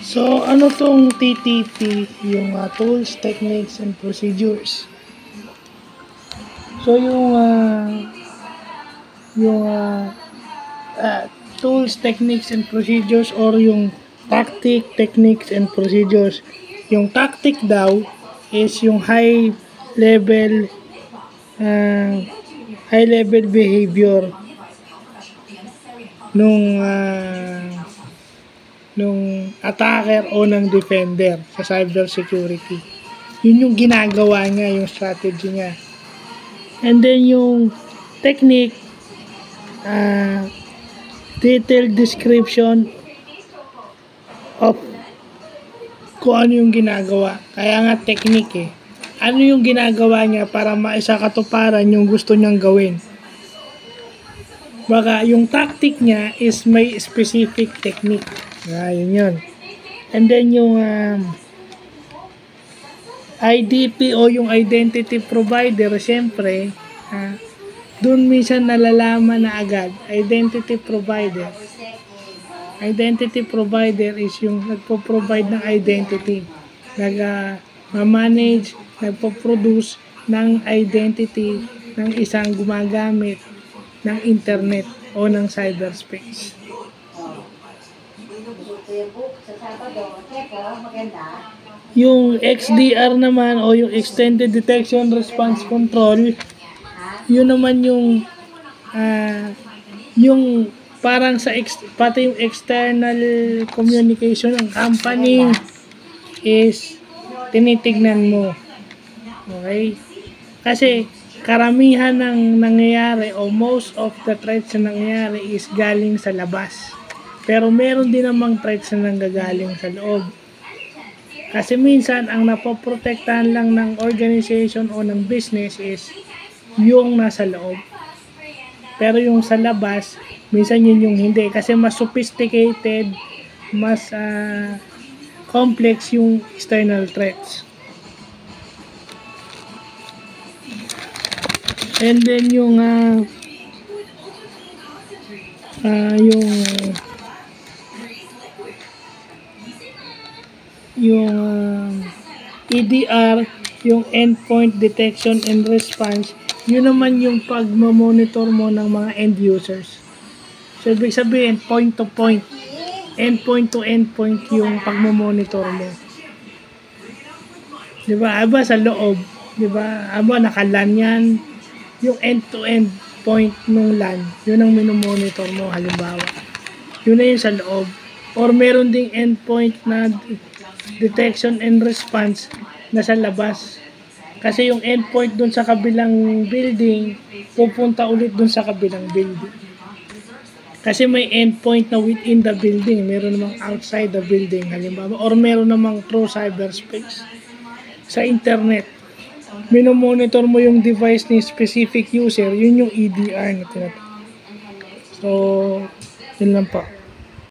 So, ano tong TTP? Yung Tools, Techniques, and Procedures. So, yung Tools, Techniques, and Procedures or yung Tactic, Techniques, and Procedures. Yung tactic daw is yung level uh, high level behavior nung attacker o ng defender sa cyber security. Yun yung ginagawa niya, yung strategy niya. And then yung technique, detailed description of kung ano yung ginagawa. Kaya nga technique eh. Ano yung ginagawa niya para maisakatuparan yung gusto niyang gawin. Baka yung tactic niya is may specific technique. Yun. And then yung IDP o yung identity provider, syempre, doon minsan nalalaman na agad. Identity provider. Identity provider is yung nagpo-provide ng identity. Nag-manage, nagpo-produce ng identity ng isang gumagamit ng internet o ng cyberspace. Yung XDR naman o yung Extended Detection Response Control, yun naman yung parang pati yung external communication ng company is tinitignan mo. Okay? Kasi karamihan ng nangyayari o most of the threats na nangyayari is galing sa labas. Pero meron din namang threats na nanggagaling sa loob. Kasi minsan ang napoprotektahan lang ng organization o ng business is yung nasa loob. Pero yung sa labas, minsan yun yung hindi. Kasi mas sophisticated, mas complex yung external threats. And then yung EDR, yung Endpoint Detection and Response, yun naman yung pag-monitor mo ng mga end users. So, ibig sabihin, point to point, endpoint to endpoint yung pag-monitor mo. Diba? Aba sa loob, diba? Aba naka-LAN yan, yung end-to-end point nung LAN, yun ang minomonitor mo, halimbawa. Yun na yun sa loob. Or meron ding endpoint na detection and response na sa labas. Kasi yung endpoint dun sa kabilang building, pupunta ulit dun sa kabilang building. Kasi may endpoint na within the building, meron namang outside the building, halimbawa. Or meron namang through cyberspace. Sa internet, minomonitor mo yung device ni specific user, yun yung EDR na tinatawag. So, yun lang po.